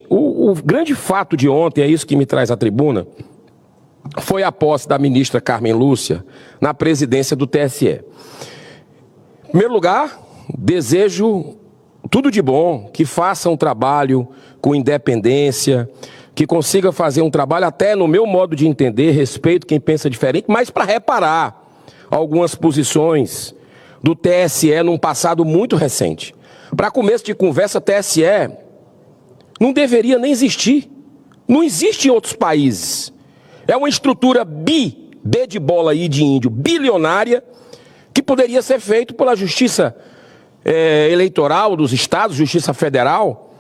O grande fato de ontem, é isso que me traz à tribuna, foi a posse da ministra Carmen Lúcia na presidência do TSE. Em primeiro lugar, desejo tudo de bom, que faça um trabalho com independência, que consiga fazer um trabalho até no meu modo de entender, respeito quem pensa diferente, mas para reparar algumas posições do TSE num passado muito recente. Para começo de conversa, TSE não deveria nem existir. Não existe em outros países. É uma estrutura B de bola e de índio, bilionária, que poderia ser feito pela Justiça Eleitoral dos Estados, Justiça Federal,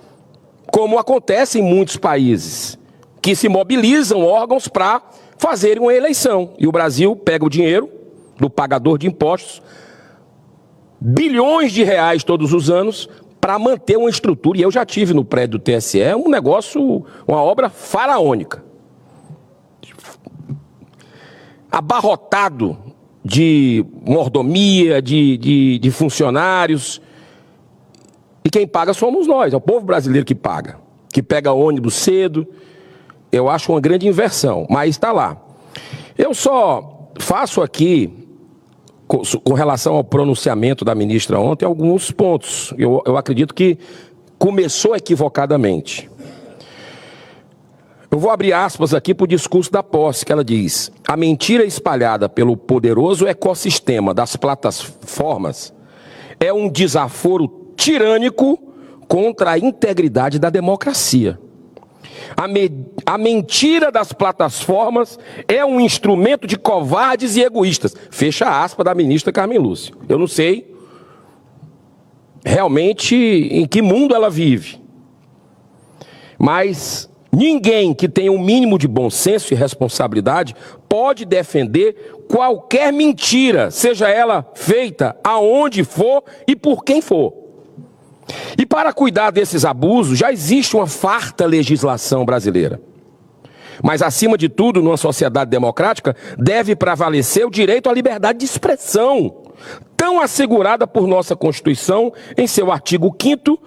como acontece em muitos países, que se mobilizam órgãos para fazerem uma eleição. E o Brasil pega o dinheiro do pagador de impostos, bilhões de reais todos os anos, para manter uma estrutura. E eu já tive no prédio do TSE, um negócio, uma obra faraônica. Abarrotado de mordomia, de funcionários. E quem paga somos nós, é o povo brasileiro que paga. Que pega ônibus cedo. Eu acho uma grande inversão, mas está lá. Eu só faço aqui, com relação ao pronunciamento da ministra ontem, alguns pontos. Eu acredito que começou equivocadamente. Eu vou abrir aspas aqui para o discurso da posse, que ela diz: a mentira espalhada pelo poderoso ecossistema das plataformas é um desaforo tirânico contra a integridade da democracia. A mentira das plataformas é um instrumento de covardes e egoístas. Fecha a aspa da ministra Carmen Lúcia. Eu não sei realmente em que mundo ela vive. Mas ninguém que tenha um mínimo de bom senso e responsabilidade pode defender qualquer mentira, seja ela feita aonde for e por quem for. E para cuidar desses abusos, já existe uma farta legislação brasileira. Mas, acima de tudo, numa sociedade democrática, deve prevalecer o direito à liberdade de expressão, tão assegurada por nossa Constituição em seu artigo 5º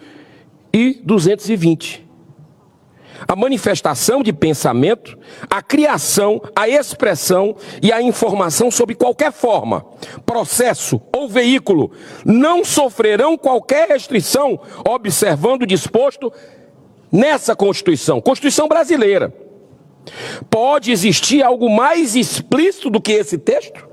e 220. A manifestação de pensamento, a criação, a expressão e a informação sob qualquer forma, processo ou veículo não sofrerão qualquer restrição, observando o disposto nessa Constituição, Constituição brasileira. Pode existir algo mais explícito do que esse texto?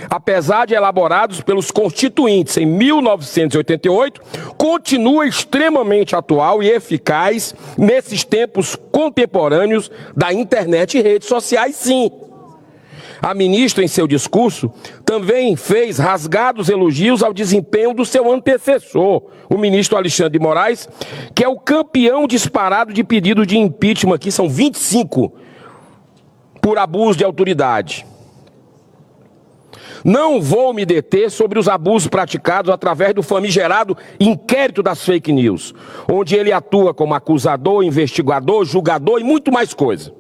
Apesar de elaborados pelos constituintes em 1988, continua extremamente atual e eficaz nesses tempos contemporâneos da internet e redes sociais, sim. A ministra, em seu discurso, também fez rasgados elogios ao desempenho do seu antecessor, o ministro Alexandre de Moraes, que é o campeão disparado de pedidos de impeachment, aqui são 25, por abuso de autoridade. Não vou me deter sobre os abusos praticados através do famigerado inquérito das fake news, onde ele atua como acusador, investigador, julgador e muito mais coisa.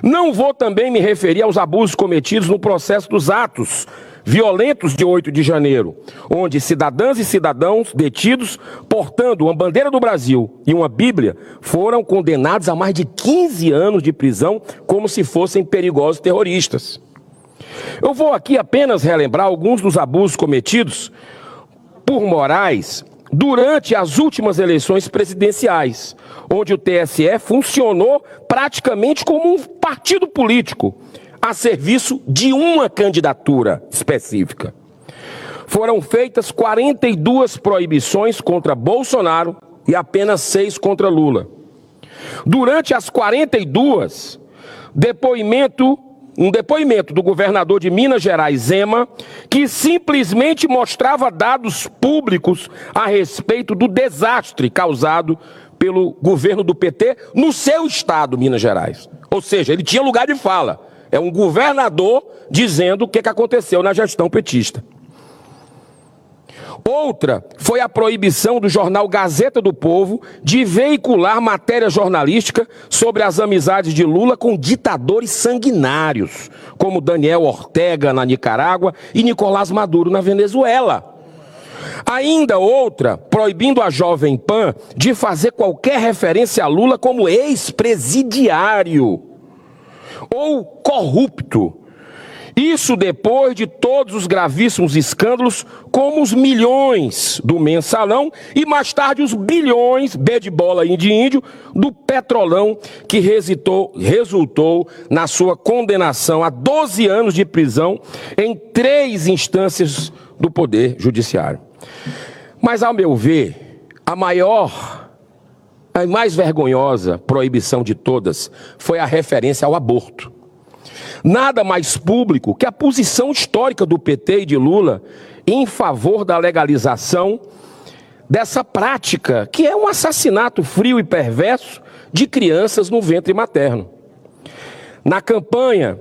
Não vou também me referir aos abusos cometidos no processo dos atos violentos de 8 de janeiro, onde cidadãs e cidadãos detidos portando uma bandeira do Brasil e uma Bíblia foram condenados a mais de 15 anos de prisão como se fossem perigosos terroristas. Eu vou aqui apenas relembrar alguns dos abusos cometidos por Moraes durante as últimas eleições presidenciais, onde o TSE funcionou praticamente como um partido político, a serviço de uma candidatura específica. Foram feitas 42 proibições contra Bolsonaro e apenas 6 contra Lula. Durante as 42, um depoimento do governador de Minas Gerais, Zema, que simplesmente mostrava dados públicos a respeito do desastre causado pelo governo do PT no seu estado, Minas Gerais. Ou seja, ele tinha lugar de fala. É um governador dizendo o que aconteceu na gestão petista. Outra foi a proibição do jornal Gazeta do Povo de veicular matéria jornalística sobre as amizades de Lula com ditadores sanguinários, como Daniel Ortega na Nicarágua e Nicolás Maduro na Venezuela. Ainda outra, proibindo a Jovem Pan de fazer qualquer referência a Lula como ex-presidiário ou corrupto. Isso depois de todos os gravíssimos escândalos, como os milhões do Mensalão e mais tarde os bilhões, B de bola e de índio, do Petrolão, que resultou na sua condenação a 12 anos de prisão em 3 instâncias do Poder Judiciário. Mas, ao meu ver, a mais vergonhosa proibição de todas foi a referência ao aborto. Nada mais público que a posição histórica do PT e de Lula em favor da legalização dessa prática, que é um assassinato frio e perverso de crianças no ventre materno. Na campanha,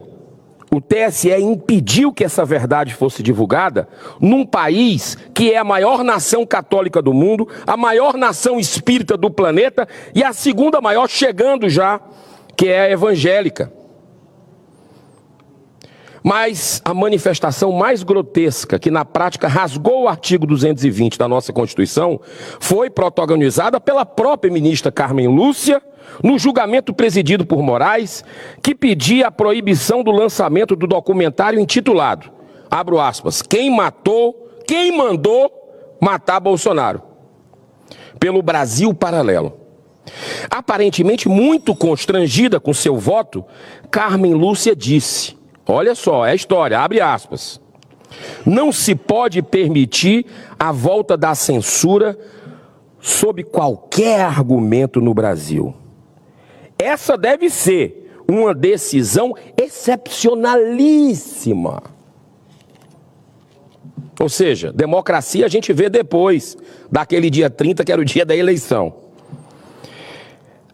o TSE impediu que essa verdade fosse divulgada num país que é a maior nação católica do mundo, a maior nação espírita do planeta e a segunda maior chegando já, que é a evangélica. Mas a manifestação mais grotesca, que na prática rasgou o artigo 220 da nossa Constituição, foi protagonizada pela própria ministra Carmen Lúcia, no julgamento presidido por Moraes, que pedia a proibição do lançamento do documentário intitulado, abro aspas, quem mandou matar Bolsonaro, pelo Brasil Paralelo. Aparentemente muito constrangida com seu voto, Carmen Lúcia disse, olha só, é a história, abre aspas. Não se pode permitir a volta da censura sob qualquer argumento no Brasil. Essa deve ser uma decisão excepcionalíssima. Ou seja, democracia a gente vê depois daquele dia 30, que era o dia da eleição.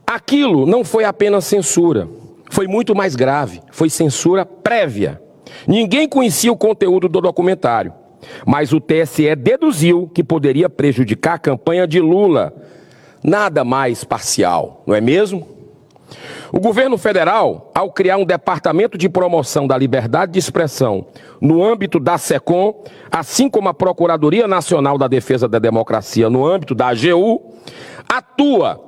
Aquilo não foi apenas censura. Foi muito mais grave, foi censura prévia. Ninguém conhecia o conteúdo do documentário, mas o TSE deduziu que poderia prejudicar a campanha de Lula. Nada mais parcial, não é mesmo? O governo federal, ao criar um departamento de promoção da liberdade de expressão no âmbito da SECOM, assim como a Procuradoria Nacional da Defesa da Democracia no âmbito da AGU, atua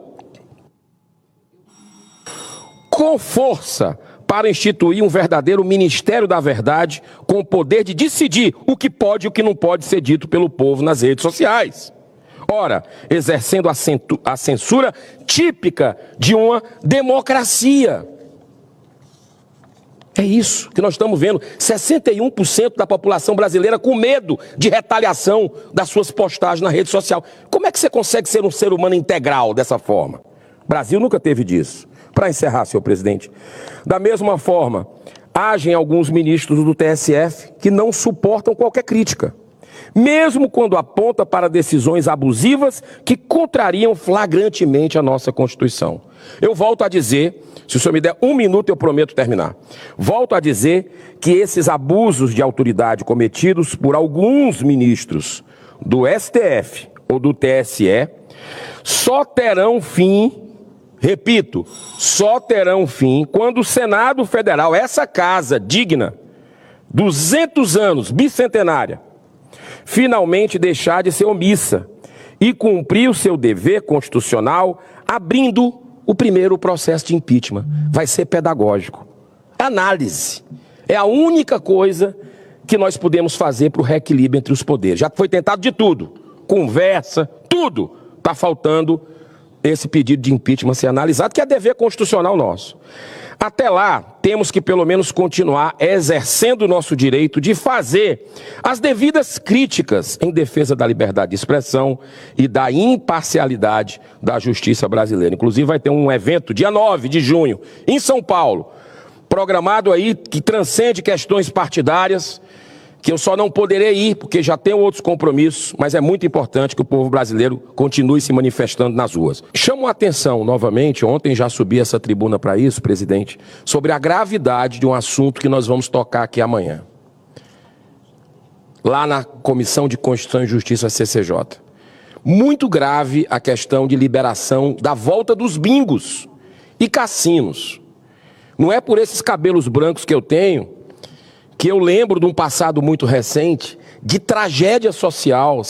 com força para instituir um verdadeiro Ministério da Verdade com o poder de decidir o que pode e o que não pode ser dito pelo povo nas redes sociais. Ora, exercendo a censura típica de uma democracia. É isso que nós estamos vendo. 61% da população brasileira com medo de retaliação das suas postagens na rede social. Como é que você consegue ser um ser humano integral dessa forma? O Brasil nunca teve disso. Para encerrar, senhor presidente, da mesma forma, agem alguns ministros do TSF que não suportam qualquer crítica, mesmo quando aponta para decisões abusivas que contrariam flagrantemente a nossa Constituição. Eu volto a dizer, se o senhor me der 1 minuto eu prometo terminar, volto a dizer que esses abusos de autoridade cometidos por alguns ministros do STF ou do TSE só terão fim, repito, só terão fim quando o Senado Federal, essa casa digna, 200 anos, bicentenária, finalmente deixar de ser omissa e cumprir o seu dever constitucional, abrindo o primeiro processo de impeachment. Vai ser pedagógico. Análise. É a única coisa que nós podemos fazer para o reequilíbrio entre os poderes. Já foi tentado de tudo. Conversa, tudo. Está faltando esse pedido de impeachment ser analisado, que é dever constitucional nosso. Até lá, temos que pelo menos continuar exercendo o nosso direito de fazer as devidas críticas em defesa da liberdade de expressão e da imparcialidade da justiça brasileira. Inclusive vai ter um evento dia 9 de junho, em São Paulo, programado aí, que transcende questões partidárias, que eu só não poderei ir, porque já tenho outros compromissos, mas é muito importante que o povo brasileiro continue se manifestando nas ruas. Chamo a atenção novamente, ontem já subi essa tribuna para isso, presidente, sobre a gravidade de um assunto que nós vamos tocar aqui amanhã, lá na Comissão de Constituição e Justiça, CCJ. Muito grave a questão de liberação da volta dos bingos e cassinos. Não é por esses cabelos brancos que eu tenho que eu lembro de um passado muito recente de tragédia social.